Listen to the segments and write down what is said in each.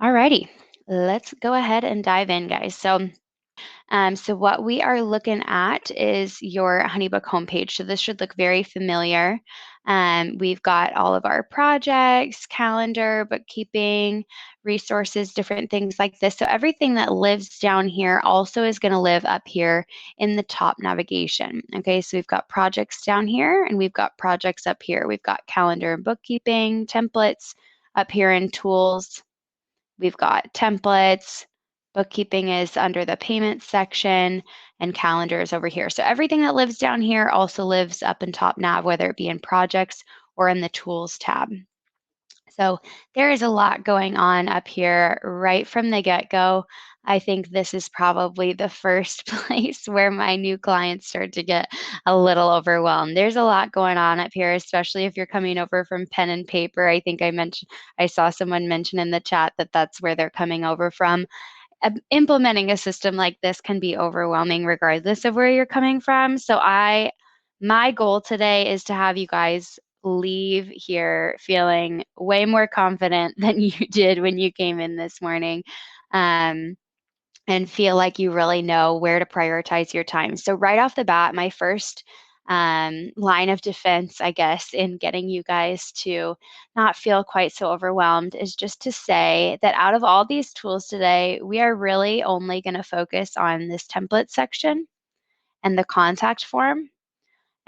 Alrighty, let's go ahead and dive in, guys. So what we are looking at is your HoneyBook homepage. So this should look very familiar. We've got all of our projects, calendar, bookkeeping, resources, different things like this. So everything that lives down here also is going to live up here in the top navigation. Okay, so we've got projects down here and we've got projects up here. We've got calendar and bookkeeping, templates up here in tools. We've got templates, bookkeeping is under the payments section, and calendar is over here. So everything that lives down here also lives up in top nav, whether it be in projects or in the tools tab. So there is a lot going on up here right from the get-go. I think this is probably the first place where my new clients start to get a little overwhelmed. There's a lot going on up here, especially if you're coming over from pen and paper. I think I saw someone mention in the chat that that's where they're coming over from. Implementing a system like this can be overwhelming regardless of where you're coming from. So my goal today is to have you guys leave here feeling way more confident than you did when you came in this morning. And feel like you really know where to prioritize your time. So right off the bat, my first line of defense, I guess, in getting you guys to not feel quite so overwhelmed is just to say that out of all these tools today, we are really only going to focus on this template section and the contact form.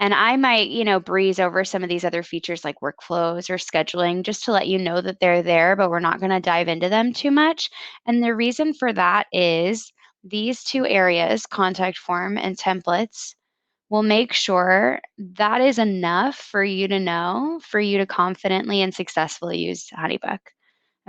And I might, breeze over some of these other features like workflows or scheduling just to let you know that they're there, but we're not going to dive into them too much. And the reason for that is these two areas, contact form and templates, will make sure that is enough for you to know, for you to confidently and successfully use HoneyBook.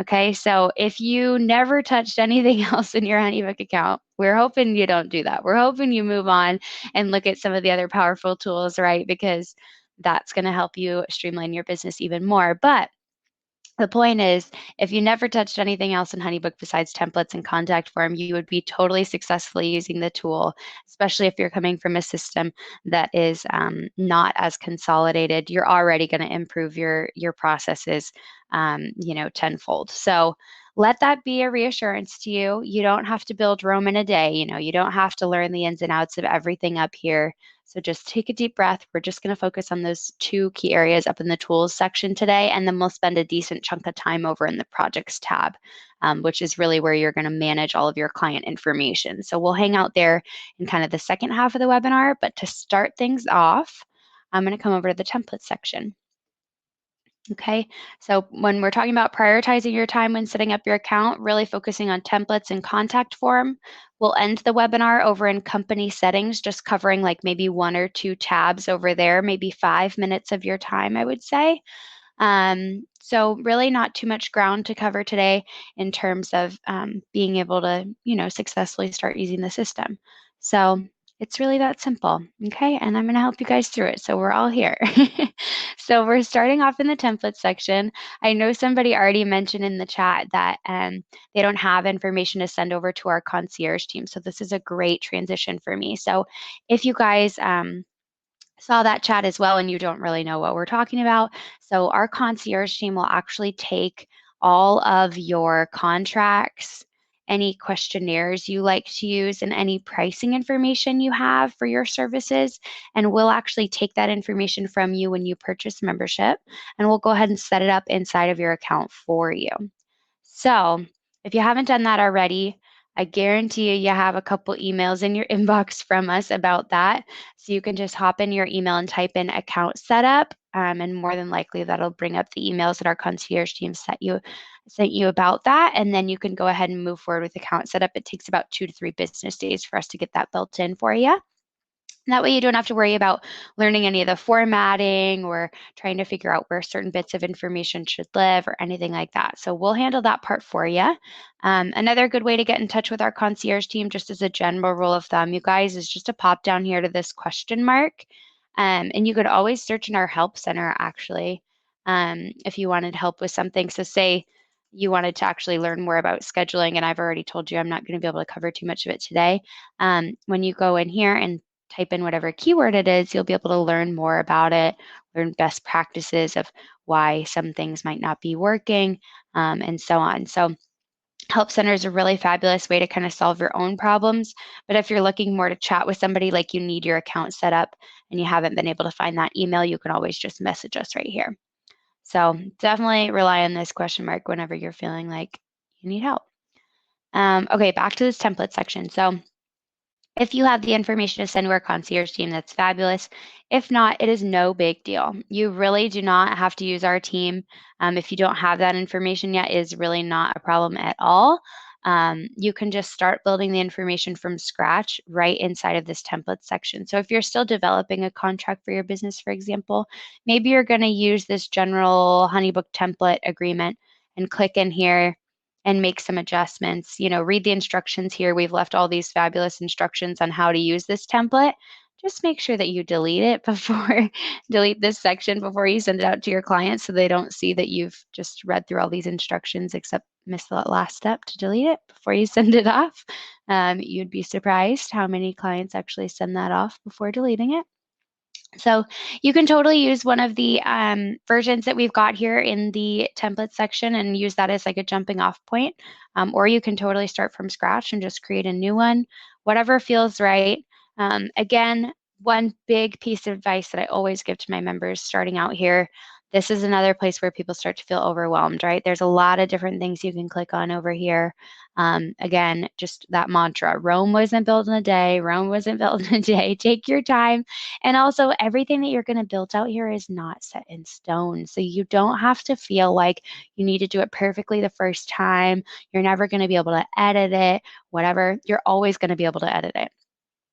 Okay, so if you never touched anything else in your HoneyBook account, we're hoping you don't do that. We're hoping you move on and look at some of the other powerful tools, right? Because that's going to help you streamline your business even more. But the point is, if you never touched anything else in HoneyBook besides templates and contact form, you would be totally successfully using the tool, especially if you're coming from a system that is not as consolidated. You're already going to improve your processes, tenfold. So let that be a reassurance to you. You don't have to build Rome in a day. You don't have to learn the ins and outs of everything up here. So just take a deep breath. We're just going to focus on those two key areas up in the tools section today, and then we'll spend a decent chunk of time over in the projects tab, which is really where you're going to manage all of your client information. So we'll hang out there in kind of the second half of the webinar, but to start things off, I'm going to come over to the template section. Okay, so when we're talking about prioritizing your time when setting up your account, really focusing on templates and contact form, we'll end the webinar over in company settings, just covering like maybe 1 or 2 tabs over there, maybe 5 minutes of your time, I would say. So really not too much ground to cover today in terms of being able to, successfully start using the system. So it's really that simple, okay? And I'm going to help you guys through it. So we're all here. So we're starting off in the template section. I know somebody already mentioned in the chat that they don't have information to send over to our concierge team. So this is a great transition for me. So if you guys saw that chat as well and you don't really know what we're talking about, so our concierge team will actually take all of your contracts, any questionnaires you like to use, and any pricing information you have for your services. And we'll actually take that information from you when you purchase membership, and we'll go ahead and set it up inside of your account for you. So if you haven't done that already, I guarantee you have a couple emails in your inbox from us about that. So you can just hop in your email and type in account setup, and more than likely that'll bring up the emails that our concierge team sent you about that. And then you can go ahead and move forward with account setup. It takes about 2 to 3 business days for us to get that built in for you. And that way you don't have to worry about learning any of the formatting or trying to figure out where certain bits of information should live or anything like that. So we'll handle that part for you. Another good way to get in touch with our concierge team, just as a general rule of thumb, you guys, is just to pop down here to this question mark. And you could always search in our help center, actually, if you wanted help with something. So say you wanted to actually learn more about scheduling, and I've already told you I'm not going to be able to cover too much of it today. When you go in here and type in whatever keyword it is, you'll be able to learn more about it, learn best practices of why some things might not be working, and so on. So Help Center is a really fabulous way to kind of solve your own problems. But if you're looking more to chat with somebody, like you need your account set up and you haven't been able to find that email, you can always just message us right here. So definitely rely on this question mark whenever you're feeling like you need help. Okay, back to this template section. So if you have the information to send to our concierge team, that's fabulous. If not, it is no big deal. You really do not have to use our team. If you don't have that information yet, it is really not a problem at all. You can just start building the information from scratch right inside of this template section. So if you're still developing a contract for your business, for example, maybe you're going to use this general HoneyBook template agreement and click in here and make some adjustments. Read the instructions here. We've left all these fabulous instructions on how to use this template. Just make sure that you delete it before, delete this section before you send it out to your clients so they don't see that you've just read through all these instructions except miss the last step to delete it before you send it off. You'd be surprised how many clients actually send that off before deleting it. So you can totally use one of the versions that we've got here in the template section and use that as like a jumping off point. Or you can totally start from scratch and just create a new one, whatever feels right. Again, one big piece of advice that I always give to my members starting out here, this is another place where people start to feel overwhelmed, right? There's a lot of different things you can click on over here. Again, just that mantra, Rome wasn't built in a day, Rome wasn't built in a day. Take your time. And also, everything that you're going to build out here is not set in stone. So you don't have to feel like you need to do it perfectly the first time. You're never going to be able to edit it, whatever. You're always going to be able to edit it.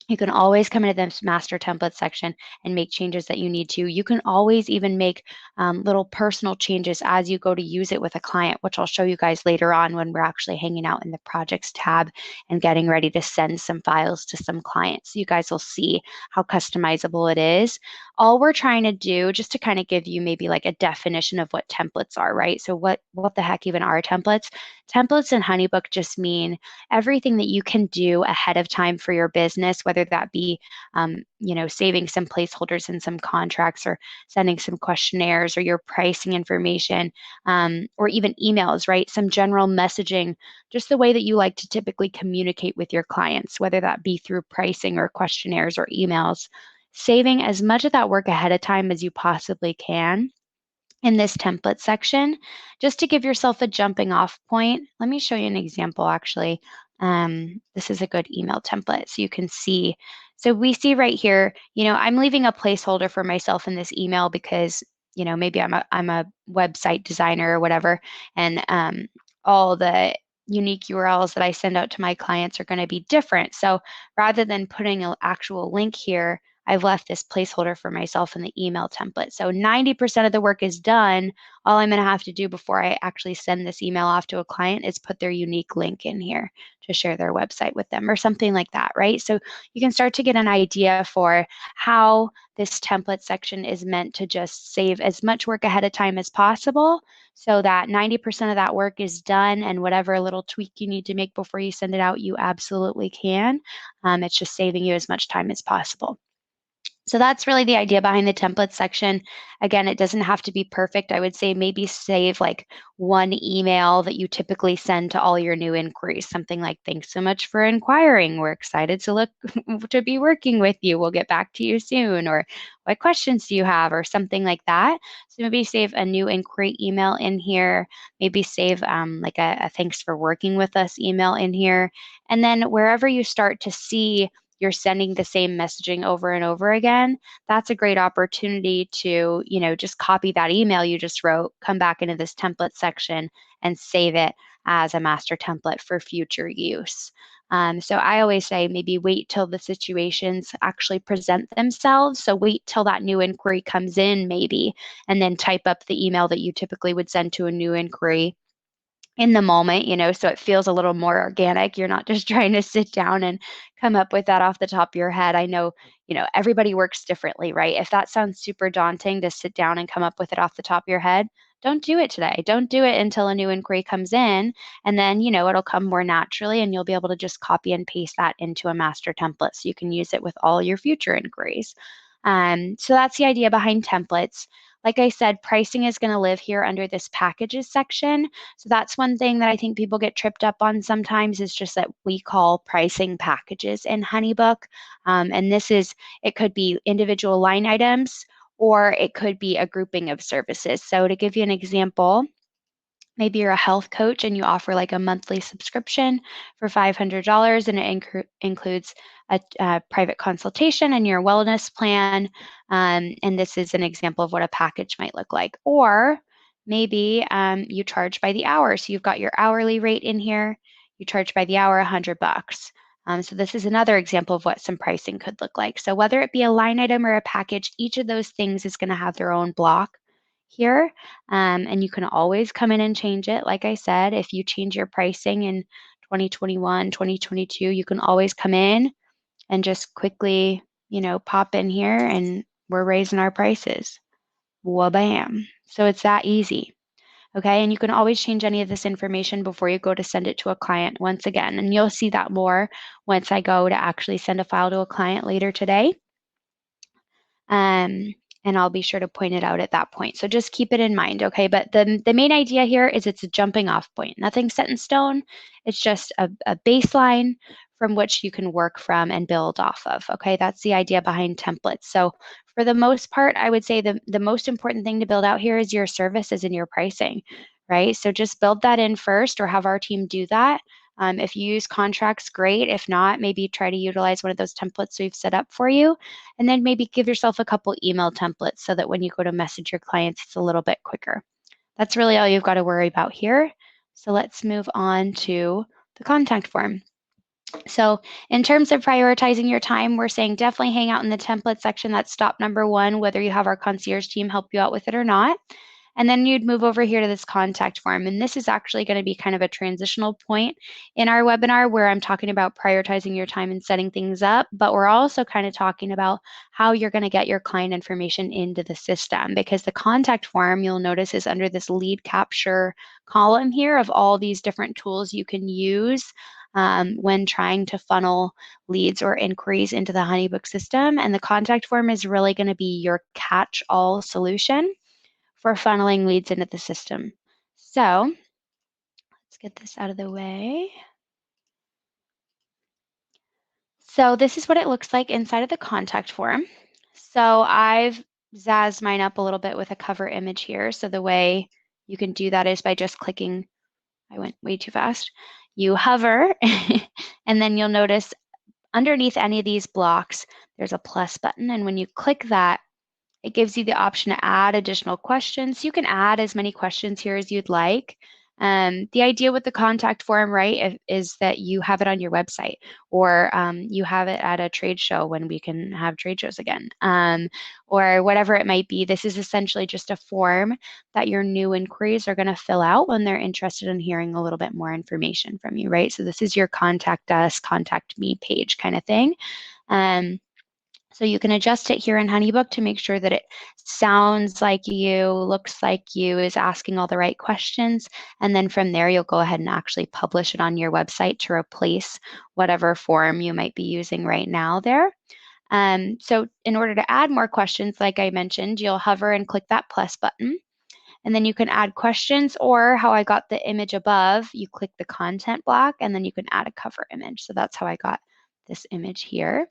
You can always come into this master template section and make changes that you need to. You can always even make little personal changes as you go to use it with a client, which I'll show you guys later on when we're actually hanging out in the projects tab and getting ready to send some files to some clients. You guys will see how customizable it is. All we're trying to do, just to kind of give you maybe like a definition of what templates are, right? So what the heck even are templates? Templates in HoneyBook just mean everything that you can do ahead of time for your business, whether that be, saving some placeholders in some contracts or sending some questionnaires or your pricing information, or even emails, right? Some general messaging, just the way that you like to typically communicate with your clients, whether that be through pricing or questionnaires or emails. Saving as much of that work ahead of time as you possibly can in this template section, just to give yourself a jumping off point. Let me show you an example actually. This is a good email template so you can see. So we see right here, I'm leaving a placeholder for myself in this email because, maybe I'm a website designer or whatever, and all the unique URLs that I send out to my clients are going to be different. So rather than putting an actual link here, I've left this placeholder for myself in the email template. So 90% of the work is done. All I'm going to have to do before I actually send this email off to a client is put their unique link in here to share their website with them or something like that, right? So you can start to get an idea for how this template section is meant to just save as much work ahead of time as possible so that 90% of that work is done, and whatever little tweak you need to make before you send it out, you absolutely can. It's just saving you as much time as possible. So that's really the idea behind the template section. Again, it doesn't have to be perfect. I would say maybe save like one email that you typically send to all your new inquiries, something like, thanks so much for inquiring. We're excited to be working with you. We'll get back to you soon. Or what questions do you have? Or something like that. So maybe save a new inquiry email in here. Maybe save like a thanks for working with us email in here. And then wherever you start to see you're sending the same messaging over and over again, that's a great opportunity to, just copy that email you just wrote, come back into this template section and save it as a master template for future use. So I always say maybe wait till the situations actually present themselves. So wait till that new inquiry comes in maybe, and then type up the email that you typically would send to a new inquiry in the moment, so it feels a little more organic. You're not just trying to sit down and come up with that off the top of your head. I know, everybody works differently, right? If that sounds super daunting to sit down and come up with it off the top of your head, don't do it today. Don't do it until a new inquiry comes in. And then, it'll come more naturally and you'll be able to just copy and paste that into a master template so you can use it with all your future inquiries. So that's the idea behind templates. Like I said, pricing is going to live here under this packages section. So that's one thing that I think people get tripped up on sometimes, is just that we call pricing packages in HoneyBook. And it could be individual line items, or it could be a grouping of services. So to give you an example, maybe you're a health coach and you offer like a monthly subscription for $500, and it includes a private consultation and your wellness plan. And this is an example of what a package might look like. Or maybe you charge by the hour. So you've got your hourly rate in here. You charge by the hour $100. So this is another example of what some pricing could look like. So whether it be a line item or a package, each of those things is going to have their own block here. And you can always come in and change it. Like I said, if you change your pricing in 2021, 2022, you can always come in and just quickly, pop in here and we're raising our prices. Wha-bam. So it's that easy. Okay, and you can always change any of this information before you go to send it to a client once again. And you'll see that more once I go to actually send a file to a client later today. And I'll be sure to point it out at that point. So just keep it in mind, okay? But the main idea here is it's a jumping off point. Nothing set in stone. It's just a baseline from which you can work from and build off of, okay? That's the idea behind templates. So for the most part, I would say the most important thing to build out here is your services and your pricing, right? So just build that in first, or have our team do that. If you use contracts, great. If not, maybe try to utilize one of those templates we've set up for you. And then maybe give yourself a couple email templates so that when you go to message your clients, it's a little bit quicker. That's really all you've got to worry about here. So let's move on to the contact form. So in terms of prioritizing your time, we're saying definitely hang out in the template section. That's stop number one, whether you have our concierge team help you out with it or not. And then you'd move over here to this contact form. And this is actually going to be kind of a transitional point in our webinar where I'm talking about prioritizing your time and setting things up. But we're also kind of talking about how you're going to get your client information into the system, because the contact form, you'll notice, is under this lead capture column here of all these different tools you can use when trying to funnel leads or inquiries into the HoneyBook system. And the contact form is really going to be your catch-all solution for funneling leads into the system. So let's get this out of the way. So this is what it looks like inside of the contact form. So I've zazzed mine up a little bit with a cover image here. So the way you can do that is by just clicking, I went way too fast. You hover and then you'll notice underneath any of these blocks, there's a plus button. And when you click that, it gives you the option to add additional questions. You can add as many questions here as you'd like. The idea with the contact form, right, is that you have it on your website, or you have it at a trade show when we can have trade shows again, or whatever it might be. This is essentially just a form that your new inquiries are going to fill out when they're interested in hearing a little bit more information from you, right? So this is your contact us, contact me page kind of thing. So you can adjust it here in HoneyBook to make sure that it sounds like you, looks like you, is asking all the right questions. And then from there, you'll go ahead and actually publish it on your website to replace whatever form you might be using right now there. So in order to add more questions, like I mentioned, you'll hover and click that plus button. And then you can add questions, or how I got the image above, you click the content block and then you can add a cover image. So that's how I got this image here.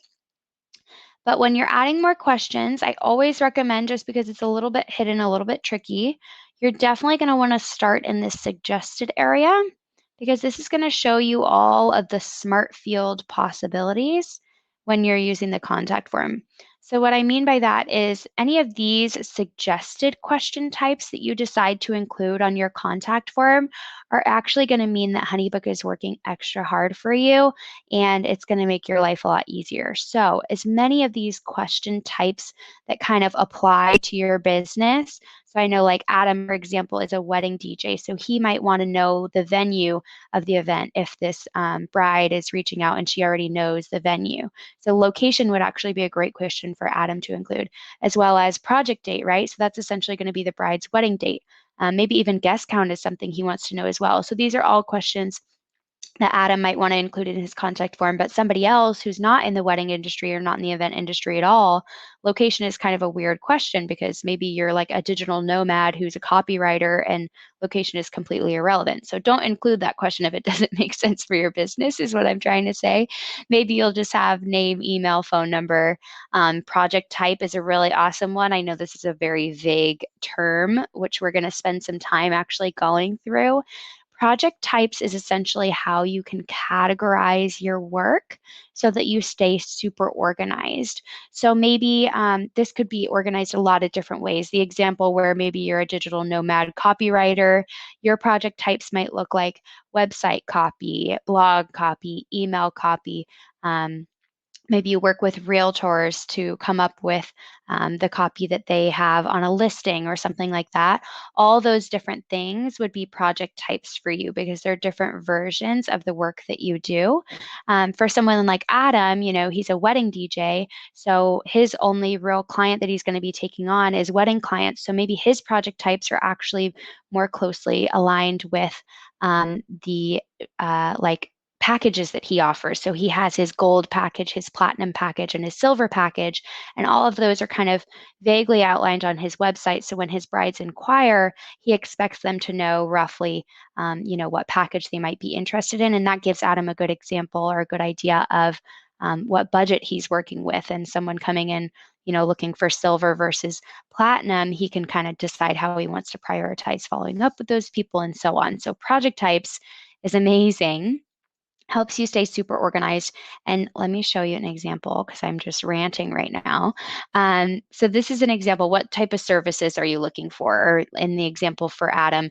But when you're adding more questions, I always recommend, just because it's a little bit hidden, a little bit tricky, you're definitely going to want to start in this suggested area, because this is going to show you all of the smart field possibilities when you're using the contact form. So what I mean by that is any of these suggested question types that you decide to include on your contact form are actually going to mean that HoneyBook is working extra hard for you, and it's going to make your life a lot easier. So as many of these question types that kind of apply to your business. So I know, like Adam, for example, is a wedding DJ. So he might want to know the venue of the event if this bride is reaching out and she already knows the venue. So location would actually be a great question for Adam to include, as well as project date, right? So that's essentially going to be the bride's wedding date. Maybe even guest count is something he wants to know as well. So these are all questions that Adam might want to include in his contact form, but somebody else who's not in the wedding industry or not in the event industry at all, location is kind of a weird question because maybe you're like a digital nomad who's a copywriter and location is completely irrelevant. So don't include that question if it doesn't make sense for your business, is what I'm trying to say. Maybe you'll just have name, email, phone number. Project type is a really awesome one. I know this is a very vague term, which we're going to spend some time actually going through. Project types is essentially how you can categorize your work so that you stay super organized. So maybe this could be organized a lot of different ways. The example where maybe you're a digital nomad copywriter, your project types might look like website copy, blog copy, email copy. Maybe you work with realtors to come up with the copy that they have on a listing or something like that. All those different things would be project types for you because they're different versions of the work that you do. For someone like Adam, you know, he's a wedding DJ, so his only real client that he's going to be taking on is wedding clients. So maybe his project types are actually more closely aligned with the like packages that he offers. So he has his gold package, his platinum package, and his silver package. And all of those are kind of vaguely outlined on his website. So when his brides inquire, he expects them to know roughly, you know, what package they might be interested in. And that gives Adam a good example or a good idea of what budget he's working with. And someone coming in, you know, looking for silver versus platinum, he can kind of decide how he wants to prioritize following up with those people and so on. So project types is amazing, helps you stay super organized. And let me show you an example because I'm just ranting right now. So this is an example. What type of services are you looking for? Or in the example for Adam,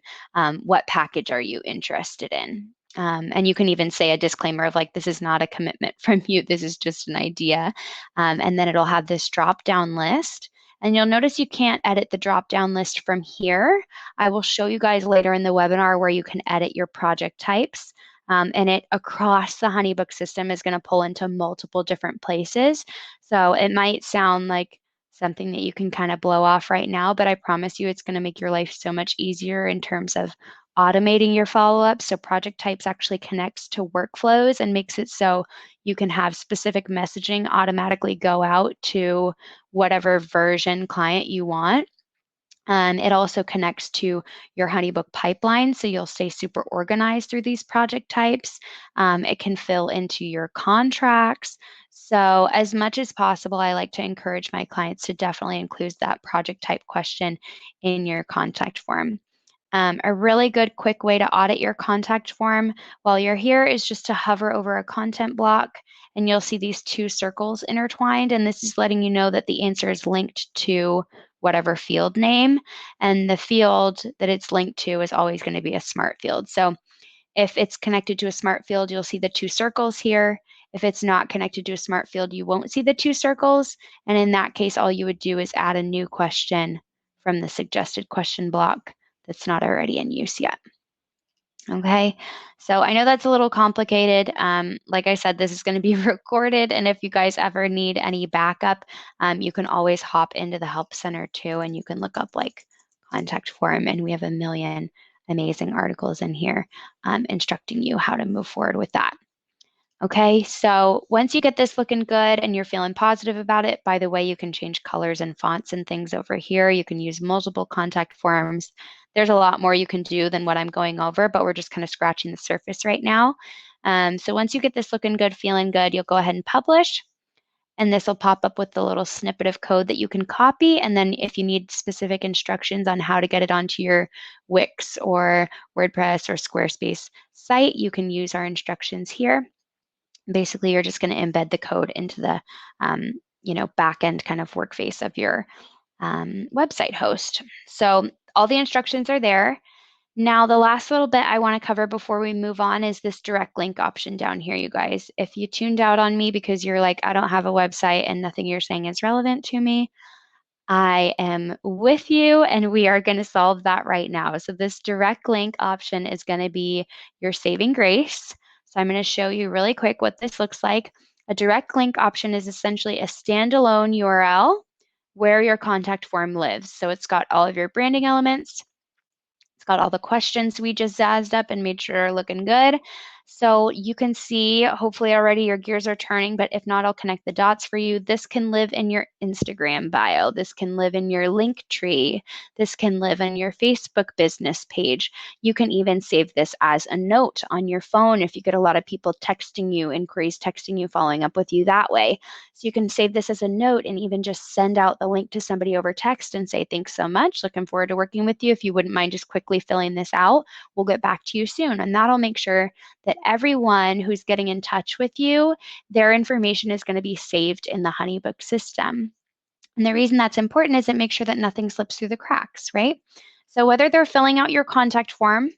what package are you interested in? And you can even say a disclaimer of like, this is not a commitment from you. This is just an idea. And then it'll have this drop down list. And you'll notice you can't edit the drop down list from here. I will show you guys later in the webinar where you can edit your project types. And it across the HoneyBook system is going to pull into multiple different places. So it might sound like something that you can kind of blow off right now, but I promise you it's going to make your life so much easier in terms of automating your follow-up. So project types actually connects to workflows and makes it so you can have specific messaging automatically go out to whatever version client you want. It also connects to your HoneyBook pipeline, so you'll stay super organized through these project types. It can fill into your contracts. So as much as possible, I like to encourage my clients to definitely include that project type question in your contact form. A really good quick way to audit your contact form while you're here is just to hover over a content block and you'll see these two circles intertwined. And this is letting you know that the answer is linked to whatever field name. And the field that it's linked to is always going to be a smart field. So if it's connected to a smart field, you'll see the two circles here. If it's not connected to a smart field, you won't see the two circles. And in that case, all you would do is add a new question from the suggested question block that's not already in use yet. Okay, so I know that's a little complicated. Like I said, this is going to be recorded, and if you guys ever need any backup, you can always hop into the Help Center too, and you can look up like contact form, and we have a million amazing articles in here instructing you how to move forward with that. Okay, so once you get this looking good and you're feeling positive about it, by the way, you can change colors and fonts and things over here. You can use multiple contact forms. There's a lot more you can do than what I'm going over, but we're just kind of scratching the surface right now. So once you get this looking good, feeling good, you'll go ahead and publish. And this will pop up with the little snippet of code that you can copy. And then if you need specific instructions on how to get it onto your Wix or WordPress or Squarespace site, you can use our instructions here. Basically, you're just going to embed the code into the back-end kind of workface of your website host. So all the instructions are there. Now, the last little bit I want to cover before we move on is this direct link option down here, you guys. If you tuned out on me because you're like, I don't have a website and nothing you're saying is relevant to me, I am with you and we are going to solve that right now. So this direct link option is going to be your saving grace. So I'm going to show you really quick what this looks like. A direct link option is essentially a standalone URL where your contact form lives. So it's got all of your branding elements. It's got all the questions we just zazzed up and made sure are looking good. So you can see, hopefully already your gears are turning, but if not, I'll connect the dots for you. This can live in your Instagram bio. This can live in your link tree. This can live in your Facebook business page. You can even save this as a note on your phone if you get a lot of people texting you, inquiries texting you, following up with you that way. So you can save this as a note and even just send out the link to somebody over text and say, thanks so much. Looking forward to working with you. If you wouldn't mind just quickly filling this out, we'll get back to you soon. And that'll make sure that everyone who's getting in touch with you, their information is going to be saved in the HoneyBook system. And the reason that's important is it makes sure that nothing slips through the cracks, right? So whether they're filling out your contact form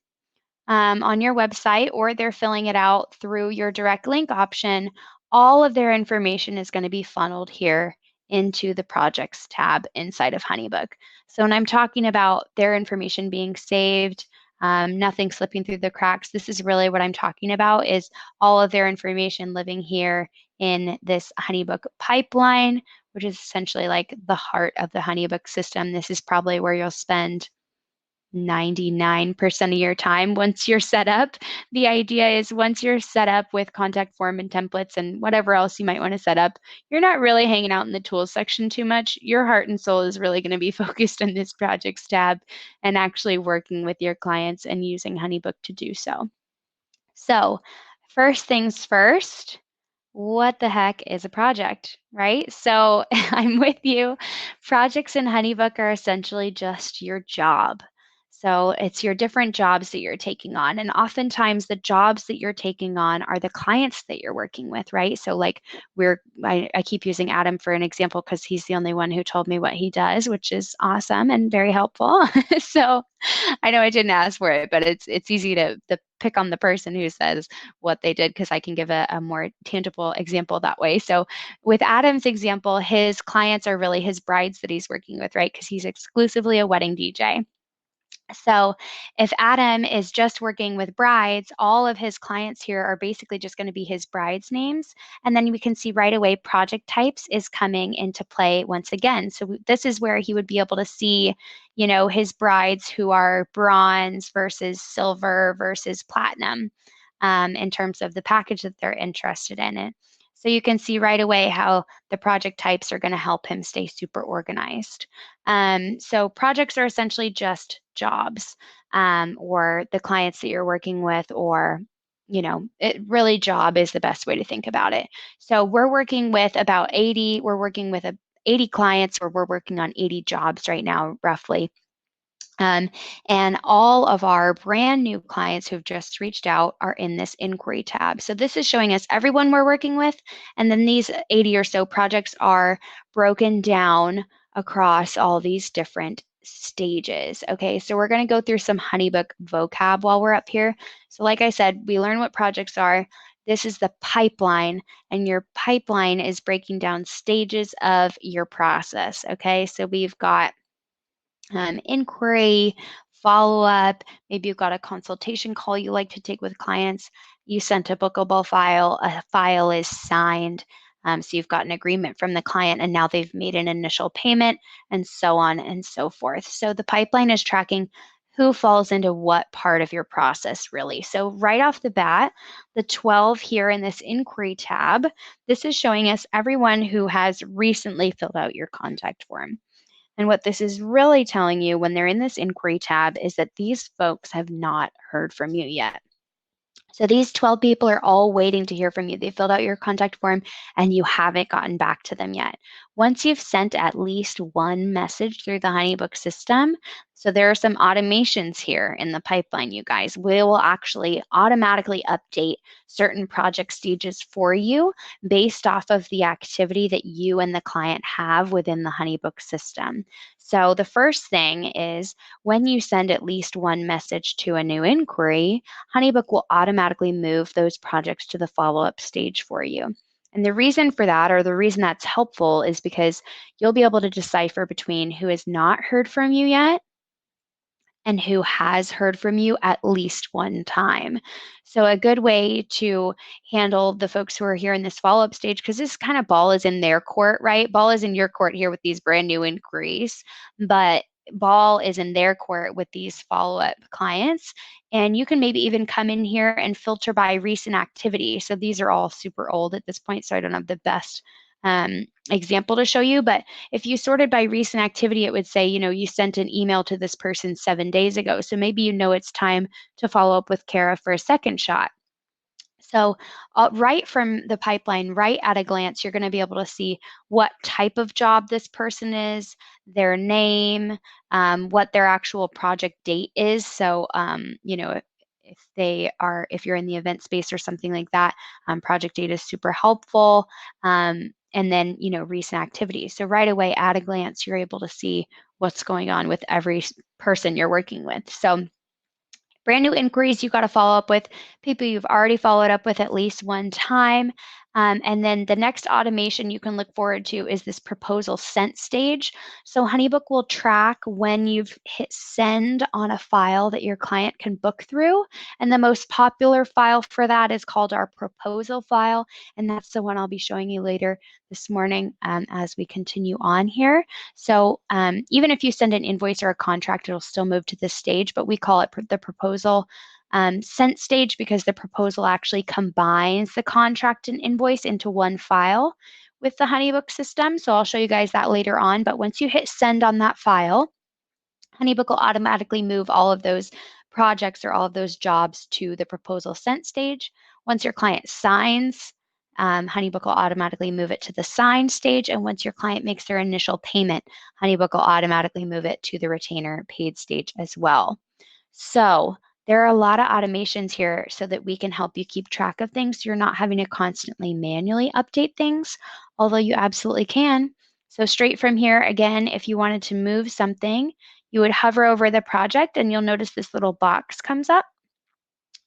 on your website or they're filling it out through your direct link option, all of their information is going to be funneled here into the projects tab inside of HoneyBook. So when I'm talking about their information being saved, nothing slipping through the cracks, this is really what I'm talking about, is all of their information living here in this HoneyBook pipeline, which is essentially like the heart of the HoneyBook system. This is probably where you'll spend 99% of your time once you're set up. The idea is once you're set up with contact form and templates and whatever else you might want to set up, you're not really hanging out in the tools section too much. Your heart and soul is really going to be focused on this projects tab and actually working with your clients and using HoneyBook to do so. So first things first, what the heck is a project, right? So I'm with you. Projects in HoneyBook are essentially just your job. So it's your different jobs that you're taking on. And oftentimes the jobs that you're taking on are the clients that you're working with, right? So like I keep using Adam for an example because he's the only one who told me what he does, which is awesome and very helpful. So I know I didn't ask for it, but it's easy to pick on the person who says what they did because I can give a more tangible example that way. So with Adam's example, his clients are really his brides that he's working with, right? Because he's exclusively a wedding DJ. So if Adam is just working with brides, all of his clients here are basically just going to be his brides' names. And then we can see right away project types is coming into play once again. So this is where he would be able to see, you know, his brides who are bronze versus silver versus platinum in terms of the package that they're interested in it. So you can see right away how the project types are going to help him stay super organized. So projects are essentially just jobs or the clients that you're working with, or, you know, it really job is the best way to think about it. So we're working with about 80, we're working with 80 clients, or we're working on 80 jobs right now, roughly. And all of our brand new clients who've just reached out are in this inquiry tab. So this is showing us everyone we're working with. And then these 80 or so projects are broken down across all these different stages. Okay, so we're going to go through some HoneyBook vocab while we're up here. So like I said, we learn what projects are. This is the pipeline, and your pipeline is breaking down stages of your process. Okay, so we've got inquiry, follow-up, maybe you've got a consultation call you like to take with clients, you sent a bookable file, a file is signed, so you've got an agreement from the client and now they've made an initial payment, and so on and so forth. So the pipeline is tracking who falls into what part of your process, really. So right off the bat, the 12 here in this inquiry tab, this is showing us everyone who has recently filled out your contact form. And what this is really telling you when they're in this inquiry tab is that these folks have not heard from you yet. So these 12 people are all waiting to hear from you. They filled out your contact form and you haven't gotten back to them yet. Once you've sent at least one message through the HoneyBook system, so there are some automations here in the pipeline, you guys. We will actually automatically update certain project stages for you based off of the activity that you and the client have within the HoneyBook system. So the first thing is when you send at least one message to a new inquiry, HoneyBook will automatically move those projects to the follow-up stage for you. And the reason for that, or the reason that's helpful, is because you'll be able to decipher between who has not heard from you yet and who has heard from you at least one time. So a good way to handle the folks who are here in this follow-up stage, because this kind of ball is in their court, right? Ball is in your court here with these brand new inquiries, but ball is in their court with these follow-up clients. And you can maybe even come in here and filter by recent activity. So these are all super old at this point, so I don't have the best example to show you. But if you sorted by recent activity, it would say, you sent an email to this person 7 days ago. So maybe it's time to follow up with Kara for a second shot. So right from the pipeline, right at a glance, you're going to be able to see what type of job this person is, their name, what their actual project date is. So, if you're in the event space or something like that, project date is super helpful. And then, recent activities. So right away at a glance, you're able to see what's going on with every person you're working with. So brand new inquiries you got to follow up with, people you've already followed up with at least one time. And then the next automation you can look forward to is this proposal sent stage. So HoneyBook will track when you've hit send on a file that your client can book through. And the most popular file for that is called our proposal file. And that's the one I'll be showing you later this morning as we continue on here. So even if you send an invoice or a contract, it'll still move to this stage, but we call it the proposal sent stage because the proposal actually combines the contract and invoice into one file with the HoneyBook system. So I'll show you guys that later on. But once you hit send on that file, HoneyBook will automatically move all of those projects or all of those jobs to the proposal sent stage. Once your client signs, HoneyBook will automatically move it to the sign stage. And once your client makes their initial payment, HoneyBook will automatically move it to the retainer paid stage as well. So there are a lot of automations here so that we can help you keep track of things. So you're not having to constantly manually update things, although you absolutely can. So straight from here, again, if you wanted to move something, you would hover over the project and you'll notice this little box comes up.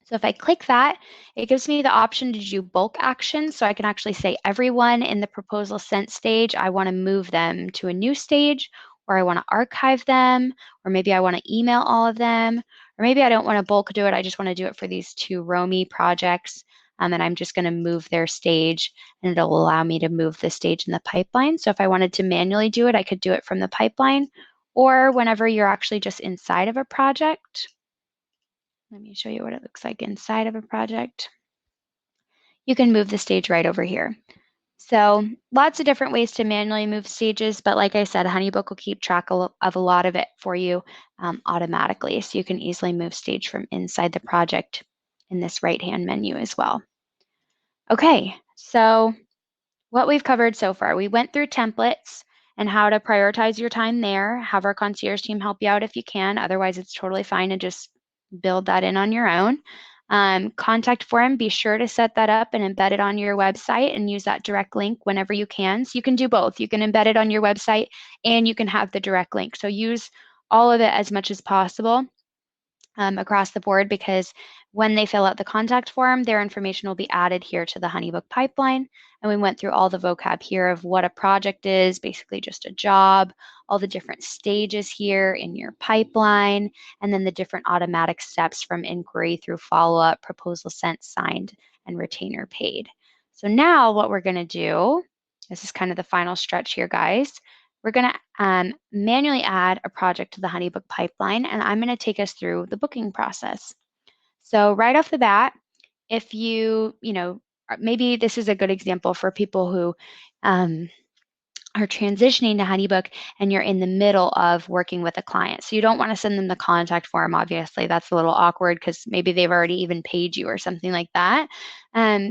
So if I click that, it gives me the option to do bulk actions. So I can actually say everyone in the proposal sent stage, I want to move them to a new stage, or I want to archive them, or maybe I want to email all of them, or maybe I don't want to bulk do it. I just want to do it for these 2 Romy projects. And I'm just going to move their stage, and it'll allow me to move the stage in the pipeline. So if I wanted to manually do it, I could do it from the pipeline, or whenever you're actually just inside of a project. Let me show you what it looks like inside of a project. You can move the stage right over here. So lots of different ways to manually move stages, but like I said, HoneyBook will keep track of a lot of it for you automatically. So you can easily move stage from inside the project in this right-hand menu as well. Okay, so what we've covered so far, we went through templates and how to prioritize your time there. Have our concierge team help you out if you can. Otherwise, it's totally fine to just build that in on your own. Contact form, be sure to set that up and embed it on your website and use that direct link whenever you can. So you can do both. You can embed it on your website and you can have the direct link. So use all of it as much as possible across the board, because when they fill out the contact form, their information will be added here to the HoneyBook pipeline. And we went through all the vocab here of what a project is, basically just a job, all the different stages here in your pipeline, and then the different automatic steps from inquiry through follow-up, proposal sent, signed, and retainer paid. So now what we're going to do, this is kind of the final stretch here, guys. We're going to manually add a project to the HoneyBook pipeline, and I'm going to take us through the booking process. So right off the bat, if maybe this is a good example for people who are transitioning to HoneyBook and you're in the middle of working with a client. So you don't want to send them the contact form, obviously. That's a little awkward because maybe they've already even paid you or something like that.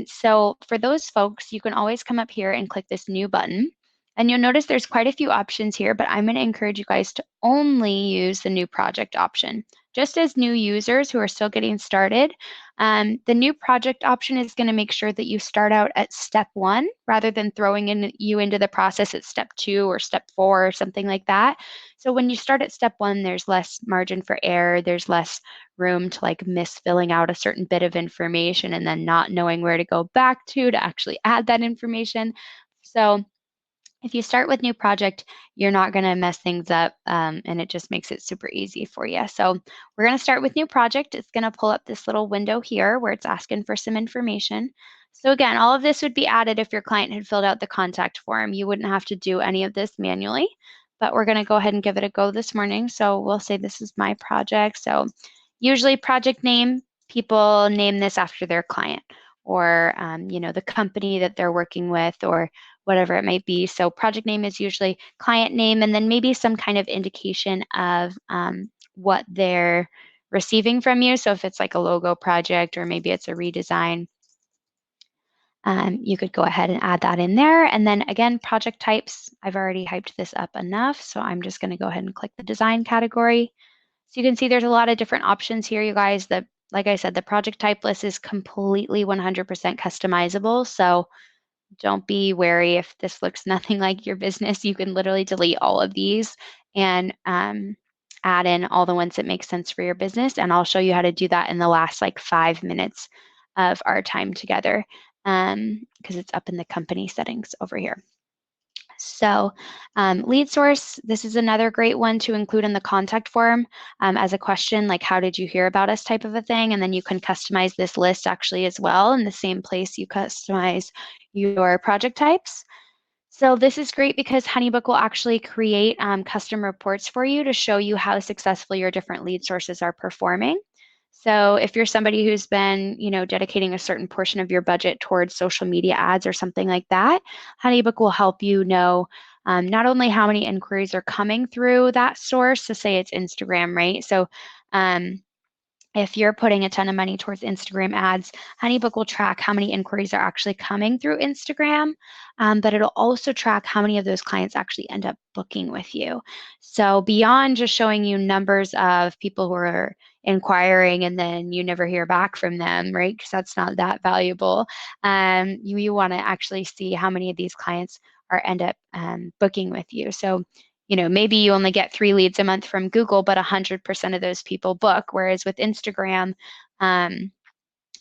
So for those folks, you can always come up here and click this new button. And you'll notice there's quite a few options here, but I'm going to encourage you guys to only use the new project option. Just as new users who are still getting started, the new project option is going to make sure that you start out at step 1 rather than throwing you into the process at step 2 or step 4 or something like that. So when you start at step 1, there's less margin for error. There's less room to miss filling out a certain bit of information and then not knowing where to go back to actually add that information. So if you start with new project, you're not going to mess things up, and it just makes it super easy for you. So we're going to start with new project. It's going to pull up this little window here where it's asking for some information. So again, all of this would be added if your client had filled out the contact form. You wouldn't have to do any of this manually. but we're going to go ahead and give it a go this morning. So we'll say this is my project. So usually project name, people name this after their client or, the company that they're working with or whatever it might be. So project name is usually client name, and then maybe some kind of indication of what they're receiving from you. So if it's like a logo project or maybe it's a redesign, you could go ahead and add that in there. And then again, project types, I've already hyped this up enough. So I'm just going to go ahead and click the design category. So you can see there's a lot of different options here, you guys. Like I said, the project type list is completely 100% customizable. So don't be wary if this looks nothing like your business. You can literally delete all of these and add in all the ones that make sense for your business. And I'll show you how to do that in the last like 5 minutes of our time together because it's up in the company settings over here. So lead source, this is another great one to include in the contact form as a question, like how did you hear about us type of a thing. And then you can customize this list actually as well in the same place you customize your project types. So this is great because HoneyBook will actually create custom reports for you to show you how successfully your different lead sources are performing. So if you're somebody who's been, dedicating a certain portion of your budget towards social media ads or something like that, HoneyBook will help you know not only how many inquiries are coming through that source, so say it's Instagram, right? So if you're putting a ton of money towards Instagram ads, HoneyBook will track how many inquiries are actually coming through Instagram, but it'll also track how many of those clients actually end up booking with you. So beyond just showing you numbers of people who are inquiring and then you never hear back from them, right? Because that's not that valuable. You want to actually see how many of these clients end up booking with you. So maybe you only get 3 leads a month from Google, but 100% of those people book. Whereas with Instagram,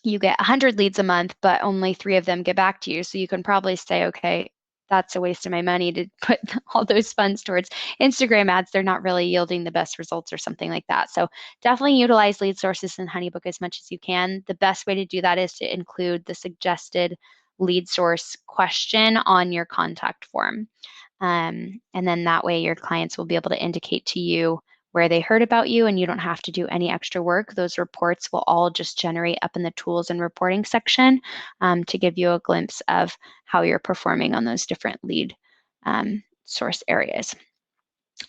you get 100 leads a month, but only 3 of them get back to you. So you can probably say, okay, that's a waste of my money to put all those funds towards Instagram ads. They're not really yielding the best results or something like that. So definitely utilize lead sources in HoneyBook as much as you can. The best way to do that is to include the suggested lead source question on your contact form. And then that way your clients will be able to indicate to you where they heard about you and you don't have to do any extra work. Those reports will all just generate up in the tools and reporting section to give you a glimpse of how you're performing on those different lead source areas.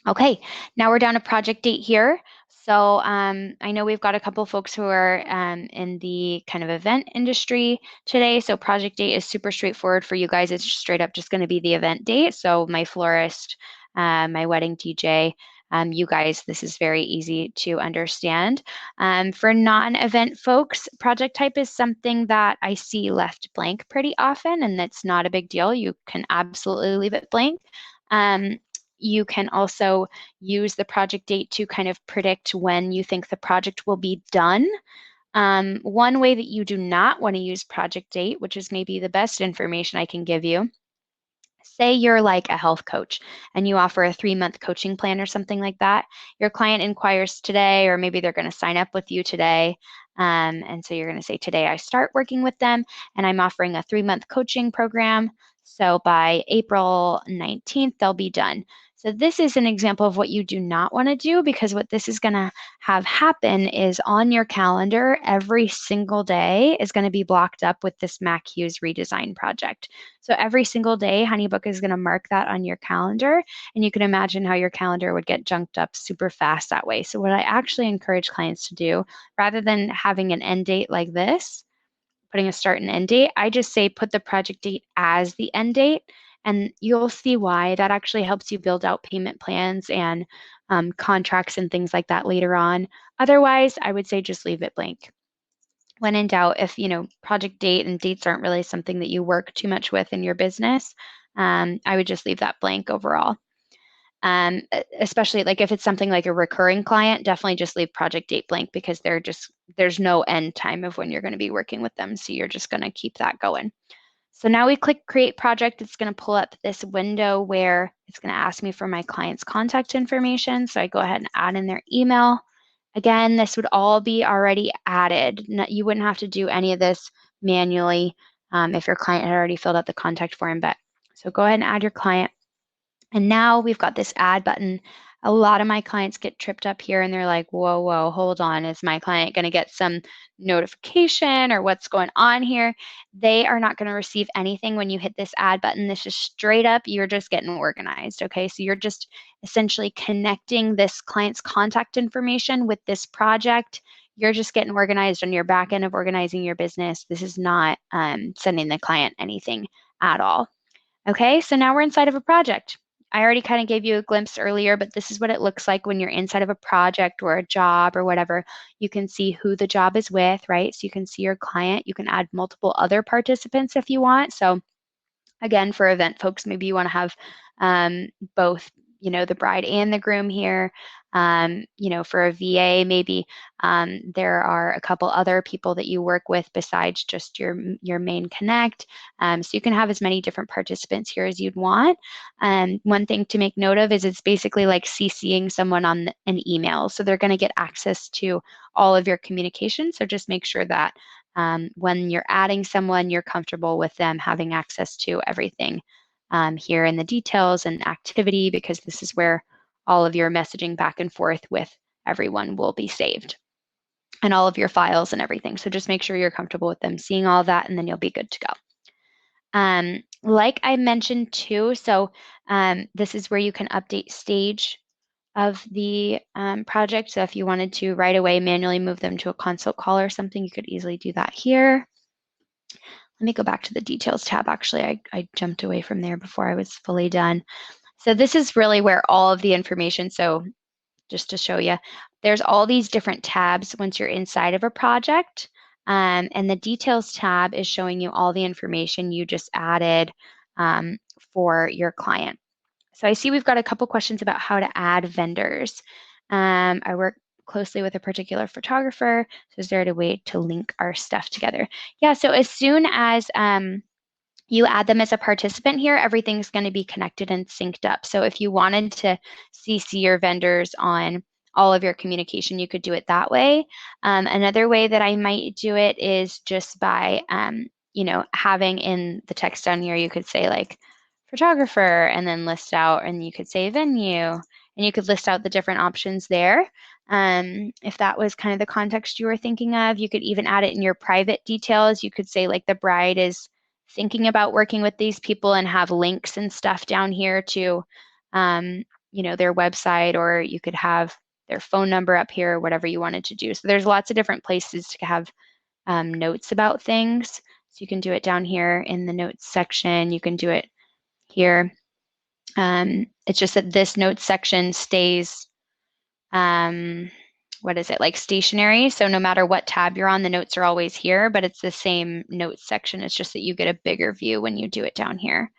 Okay, now we're down to project date here. So I know we've got a couple folks who are in the kind of event industry today. So project date is super straightforward for you guys. It's straight up just going to be the event date. So my florist, my wedding DJ, you guys, this is very easy to understand. For non-event folks, project type is something that I see left blank pretty often, and that's not a big deal. You can absolutely leave it blank. You can also use the project date to kind of predict when you think the project will be done. One way that you do not want to use project date, which is maybe the best information I can give you, say you're like a health coach and you offer a 3-month coaching plan or something like that. Your client inquires today, or maybe they're going to sign up with you today. And so you're going to say, today I start working with them and I'm offering a 3-month coaching program. So by April 19th, they'll be done. So this is an example of what you do not want to do, because what this is going to have happen is on your calendar, every single day is going to be blocked up with this Mac Hughes redesign project. So every single day, HoneyBook is going to mark that on your calendar, and you can imagine how your calendar would get junked up super fast that way. So what I actually encourage clients to do, rather than having an end date like this, putting a start and end date, I just say put the project date as the end date, and you'll see why. That actually helps you build out payment plans and contracts and things like that later on. Otherwise, I would say just leave it blank. When in doubt, if project date and dates aren't really something that you work too much with in your business, I would just leave that blank overall. Especially like if it's something like a recurring client, definitely just leave project date blank, because there's no end time of when you're going to be working with them. So you're just going to keep that going. So now we click create project. It's going to pull up this window where it's going to ask me for my client's contact information. So I go ahead and add in their email. Again, this would all be already added. You wouldn't have to do any of this manually if your client had already filled out the contact form. So go ahead and add your client. And now we've got this add button. A lot of my clients get tripped up here and they're like, whoa, whoa, hold on. Is my client going to get some notification or what's going on here? They are not going to receive anything when you hit this add button. This is straight up, you're just getting organized. Okay. So you're just essentially connecting this client's contact information with this project. You're just getting organized on your back end of organizing your business. This is not sending the client anything at all. Okay, so now we're inside of a project. I already kind of gave you a glimpse earlier, but this is what it looks like when you're inside of a project or a job or whatever. You can see who the job is with, right? So you can see your client. You can add multiple other participants if you want. So again, for event folks, maybe you want to have both, the bride and the groom here. For a VA, maybe there are a couple other people that you work with besides just your main connect. So you can have as many different participants here as you'd want. One thing to make note of is it's basically like CCing someone on an email. So they're going to get access to all of your communication. So just make sure that when you're adding someone, you're comfortable with them having access to everything here in the details and activity, because this is where all of your messaging back and forth with everyone will be saved and all of your files and everything. So just make sure you're comfortable with them seeing all that, and then you'll be good to go. Like I mentioned too, so this is where you can update stage of the project. So if you wanted to right away manually move them to a consult call or something, you could easily do that here. Let me go back to the details tab. Actually, I jumped away from there before I was fully done. So this is really where all of the information, so just to show you, there's all these different tabs once you're inside of a project. And the details tab is showing you all the information you just added for your client. So I see we've got a couple questions about how to add vendors. I work closely with a particular photographer. So is there a way to link our stuff together? Yeah, so as soon as you add them as a participant here, everything's going to be connected and synced up. So if you wanted to CC your vendors on all of your communication, you could do it that way. Another way that I might do it is just by, having in the text down here, you could say like photographer and then list out, and you could say venue, and you could list out the different options there. If that was kind of the context you were thinking of, you could even add it in your private details. You could say like the bride is thinking about working with these people and have links and stuff down here to, their website, or you could have their phone number up here, whatever you wanted to do. So there's lots of different places to have notes about things. So you can do it down here in the notes section. You can do it here. It's just that this notes section stays, like stationary. So no matter what tab you're on, the notes are always here, but it's the same notes section. It's just that you get a bigger view when you do it down here.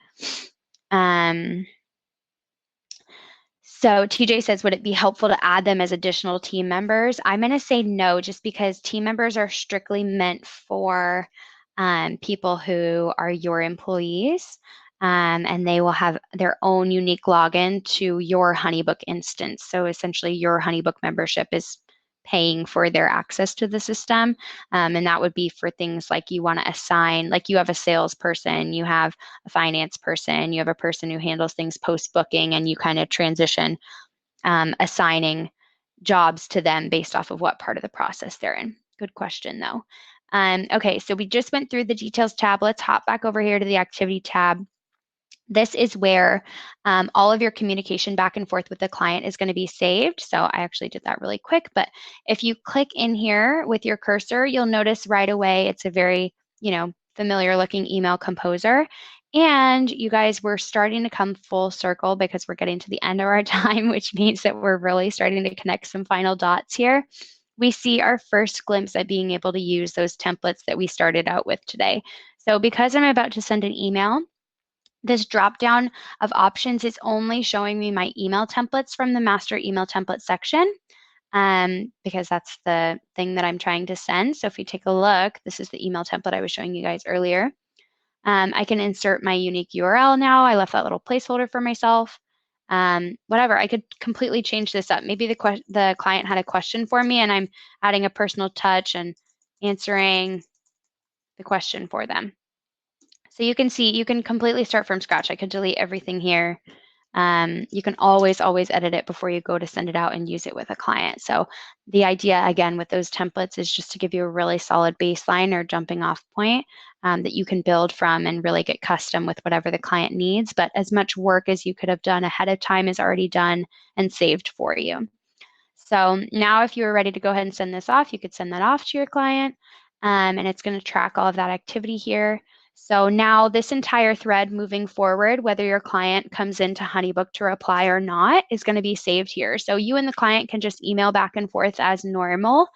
So TJ says, would it be helpful to add them as additional team members? I'm going to say no, just because team members are strictly meant for people who are your employees, and they will have their own unique login to your HoneyBook instance. So essentially your HoneyBook membership is paying for their access to the system. And that would be for things like you want to assign, like you have a salesperson, you have a finance person, you have a person who handles things post-booking, and you kind of transition assigning jobs to them based off of what part of the process they're in. Good question, though. Okay, so we just went through the details tab. Let's hop back over here to the activity tab. This is where all of your communication back and forth with the client is going to be saved. So I actually did that really quick, but if you click in here with your cursor, you'll notice right away it's a very, familiar looking email composer. And you guys, we're starting to come full circle because we're getting to the end of our time, which means that we're really starting to connect some final dots here. We see our first glimpse at being able to use those templates that we started out with today. So because I'm about to send an email, this drop down of options is only showing me my email templates from the master email template section, because that's the thing that I'm trying to send. So if you take a look, this is the email template I was showing you guys earlier. I can insert my unique URL now. I left that little placeholder for myself. Whatever, I could completely change this up. Maybe the client had a question for me and I'm adding a personal touch and answering the question for them. So you can see, you can completely start from scratch. I could delete everything here. You can always edit it before you go to send it out and use it with a client. So the idea, again, with those templates is just to give you a really solid baseline or jumping off point that you can build from and really get custom with whatever the client needs. But as much work as you could have done ahead of time is already done and saved for you. So now if you were ready to go ahead and send this off, you could send that off to your client, and it's going to track all of that activity here. So now this entire thread moving forward, whether your client comes into HoneyBook to reply or not, is going to be saved here. So you and the client can just email back and forth as normal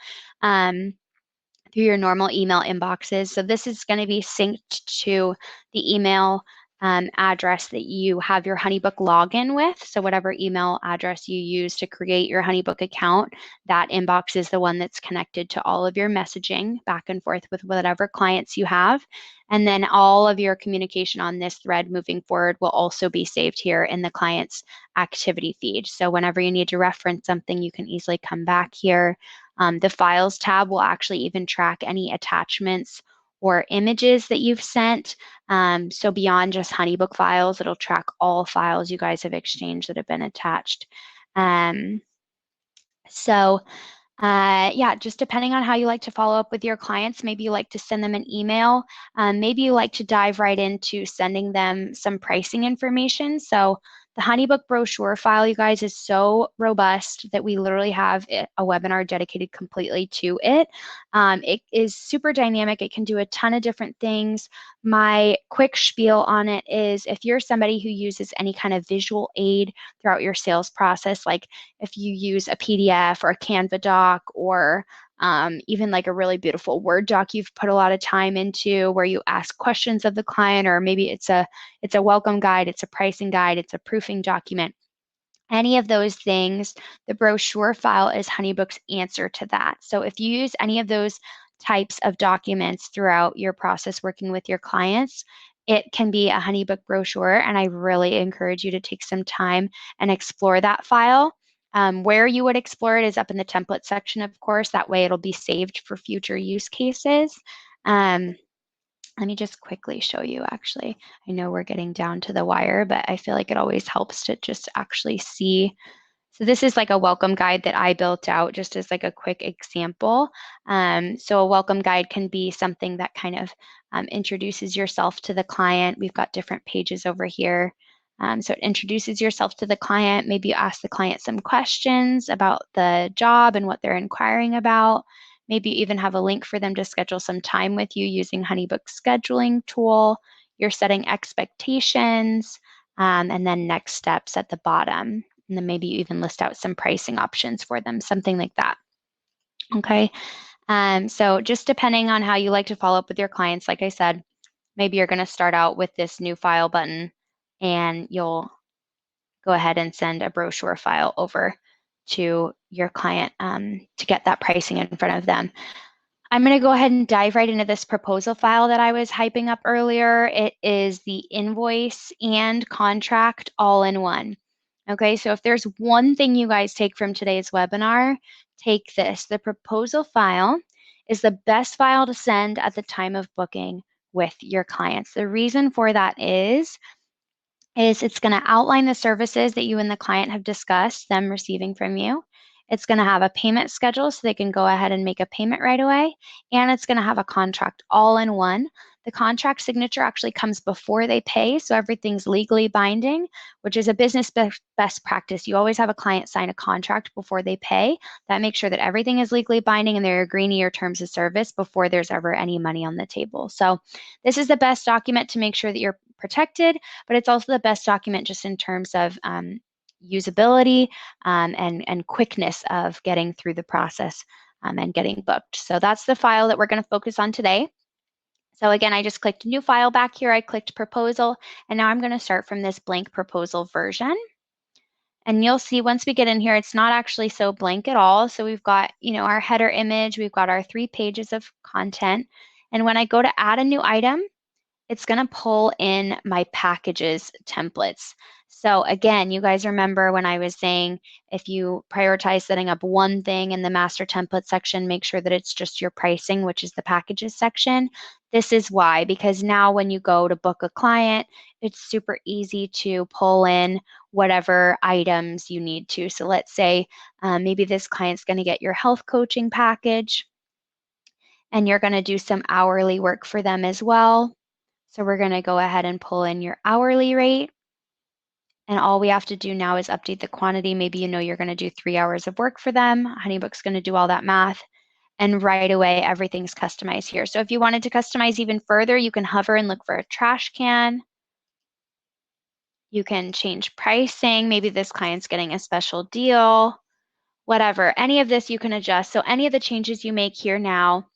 through your normal email inboxes. So this is going to be synced to the email address that you have your HoneyBook login with. So whatever email address you use to create your HoneyBook account, that inbox is the one that's connected to all of your messaging back and forth with whatever clients you have. And then all of your communication on this thread moving forward will also be saved here in the client's activity feed. So whenever you need to reference something, you can easily come back here. The Files tab will actually even track any attachments or images that you've sent. So beyond just HoneyBook files, it'll track all files you guys have exchanged that have been attached. Yeah, just depending on how you like to follow up with your clients, maybe you like to send them an email. Maybe you like to dive right into sending them some pricing information. So the HoneyBook brochure file, you guys, is so robust that we literally have a webinar dedicated completely to it. It is super dynamic. It can do a ton of different things. My quick spiel on it is if you're somebody who uses any kind of visual aid throughout your sales process, like if you use a PDF or a Canva doc or even like a really beautiful Word doc you've put a lot of time into where you ask questions of the client, or maybe it's a welcome guide, it's a pricing guide, it's a proofing document. Any of those things, the brochure file is HoneyBook's answer to that. So if you use any of those types of documents throughout your process working with your clients, it can be a HoneyBook brochure, and I really encourage you to take some time and explore that file. Where you would explore it is up in the template section, of course. That way it'll be saved for future use cases. Let me just quickly show you, actually. I know we're getting down to the wire, but I feel like it always helps to just actually see. So this is like a welcome guide that I built out just as like a quick example. So a welcome guide can be something that kind of introduces yourself to the client. We've got different pages over here. So it introduces yourself to the client. Maybe you ask the client some questions about the job and what they're inquiring about. Maybe you even have a link for them to schedule some time with you using HoneyBook's scheduling tool. You're setting expectations, and then next steps at the bottom. And then maybe you even list out some pricing options for them, something like that. Okay. So just depending on how you like to follow up with your clients, like I said, maybe you're going to start out with this new file button and you'll go ahead and send a brochure file over to your client to get that pricing in front of them. I'm going to go ahead and dive right into this proposal file that I was hyping up earlier. It is the invoice and contract all in one. Okay, so if there's one thing you guys take from today's webinar, take this. The proposal file is the best file to send at the time of booking with your clients. The reason for that is it's going to outline the services that you and the client have discussed, them receiving from you. It's going to have a payment schedule so they can go ahead and make a payment right away. And it's going to have a contract all in one. The contract signature actually comes before they pay, so everything's legally binding, which is a business best practice. You always have a client sign a contract before they pay. That makes sure that everything is legally binding and they're agreeing to your terms of service before there's ever any money on the table. So this is the best document to make sure that you're protected, but it's also the best document just in terms of usability and quickness of getting through the process and getting booked. So that's the file that we're going to focus on today. So again, I just clicked new file back here. I clicked proposal, and now I'm going to start from this blank proposal version. And you'll see once we get in here, it's not actually so blank at all. So we've got, our header image, we've got our 3 pages of content. And when I go to add a new item, it's going to pull in my packages templates. So again, you guys remember when I was saying if you prioritize setting up one thing in the master template section, make sure that it's just your pricing, which is the packages section. This is why, because now when you go to book a client, it's super easy to pull in whatever items you need to. So let's say maybe this client's going to get your health coaching package, and you're going to do some hourly work for them as well. So we're going to go ahead and pull in your hourly rate. And all we have to do now is update the quantity. Maybe you know you're going to do 3 hours of work for them. HoneyBook's going to do all that math. And right away, everything's customized here. So if you wanted to customize even further, you can hover and look for a trash can. You can change pricing. Maybe this client's getting a special deal, whatever. Any of this you can adjust. So any of the changes you make here now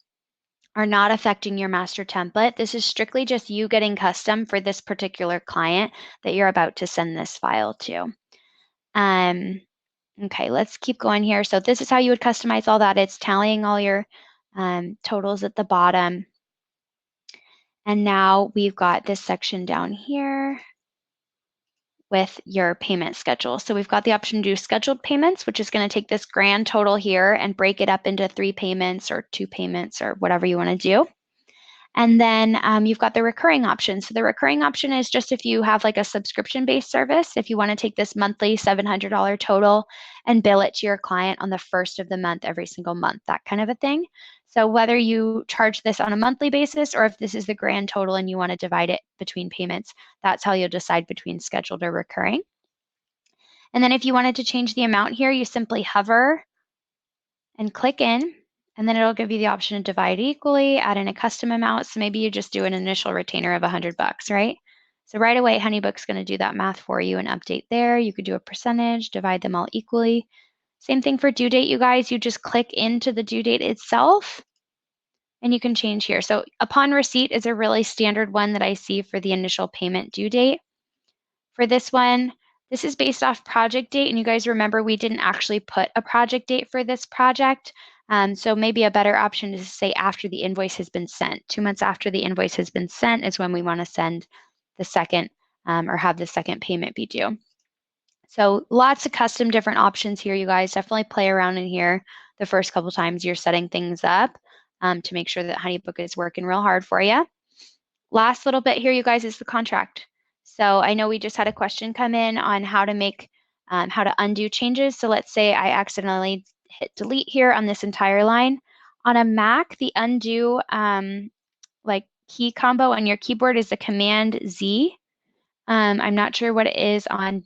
are not affecting your master template. This is strictly just you getting custom for this particular client that you're about to send this file to. Okay, let's keep going here. So this is how you would customize all that. It's tallying all your totals at the bottom. And now we've got this section down here with your payment schedule. So we've got the option to do scheduled payments, which is going to take this grand total here and break it up into 3 payments or 2 payments or whatever you want to do. And then you've got the recurring option. So the recurring option is just if you have like a subscription-based service, if you want to take this monthly $700 total and bill it to your client on the first of the month, every single month, that kind of a thing. So whether you charge this on a monthly basis or if this is the grand total and you want to divide it between payments, that's how you'll decide between scheduled or recurring. And then if you wanted to change the amount here, you simply hover and click in. And then it'll give you the option to divide equally, add in a custom amount. So maybe you just do an initial retainer of $100, right? So right away, HoneyBook's going to do that math for you and update there. You could do a percentage, divide them all equally. Same thing for due date, you guys. You just click into the due date itself and you can change here. So upon receipt is a really standard one that I see for the initial payment due date. For this one, this is based off project date. And you guys remember we didn't actually put a project date for this project. So maybe a better option is to say after the invoice has been sent. 2 months after the invoice has been sent is when we want to send the second or have the second payment be due. So lots of custom different options here, you guys. Definitely play around in here the first couple times you're setting things up to make sure that HoneyBook is working real hard for you. Last little bit here, you guys, is the contract. So I know we just had a question come in on how to make, how to undo changes. So let's say I accidentally hit delete here on this entire line. On a Mac, the undo like key combo on your keyboard is the Command Z. I'm not sure what it is on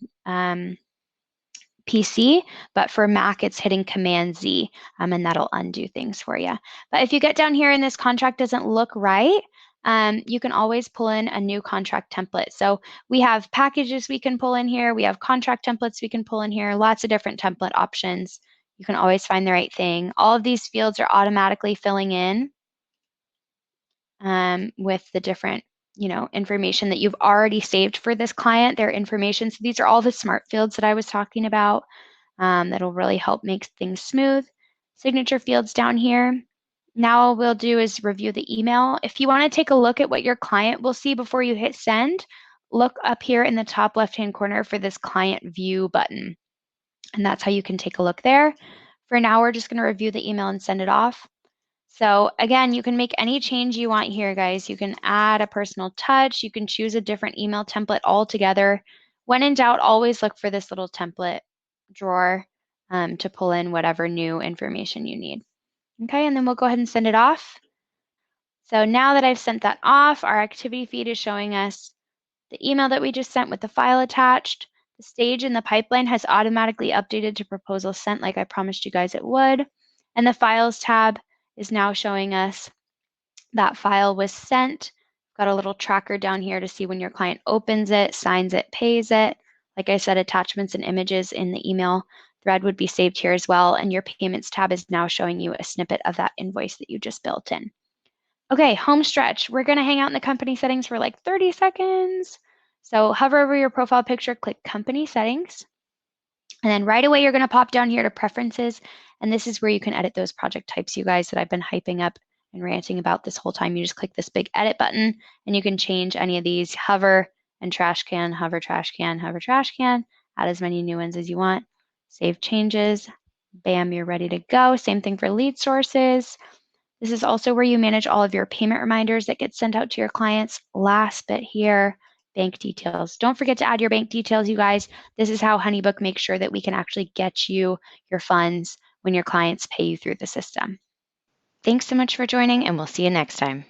PC, but for Mac, it's hitting Command Z, and that'll undo things for you. But if you get down here and this contract doesn't look right, you can always pull in a new contract template. So we have packages we can pull in here. We have contract templates we can pull in here, lots of different template options. You can always find the right thing. All of these fields are automatically filling in with the different information that you've already saved for this client, their information. So these are all the smart fields that I was talking about that'll really help make things smooth. Signature fields down here. Now all we'll do is review the email. If you want to take a look at what your client will see before you hit send, look up here in the top left-hand corner for this client view button. And that's how you can take a look there. For now, we're just going to review the email and send it off. So again, you can make any change you want here, guys. You can add a personal touch. You can choose a different email template altogether. When in doubt, always look for this little template drawer to pull in whatever new information you need. Okay, and then we'll go ahead and send it off. So now that I've sent that off, our activity feed is showing us the email that we just sent with the file attached. The stage in the pipeline has automatically updated to proposal sent like I promised you guys it would. And the files tab is now showing us that file was sent. Got a little tracker down here to see when your client opens it, signs it, pays it. Like I said, attachments and images in the email thread would be saved here as well. And your payments tab is now showing you a snippet of that invoice that you just built in. Okay, home stretch. We're going to hang out in the company settings for like 30 seconds. So hover over your profile picture, click company settings. And then right away, you're going to pop down here to preferences. And this is where you can edit those project types, you guys, that I've been hyping up and ranting about this whole time. You just click this big edit button and you can change any of these. Hover and trash can, hover trash can, hover trash can. Add as many new ones as you want. Save changes. Bam, you're ready to go. Same thing for lead sources. This is also where you manage all of your payment reminders that get sent out to your clients. Last bit here bank details. Don't forget to add your bank details, you guys. This is how HoneyBook makes sure that we can actually get you your funds when your clients pay you through the system. Thanks so much for joining, and we'll see you next time.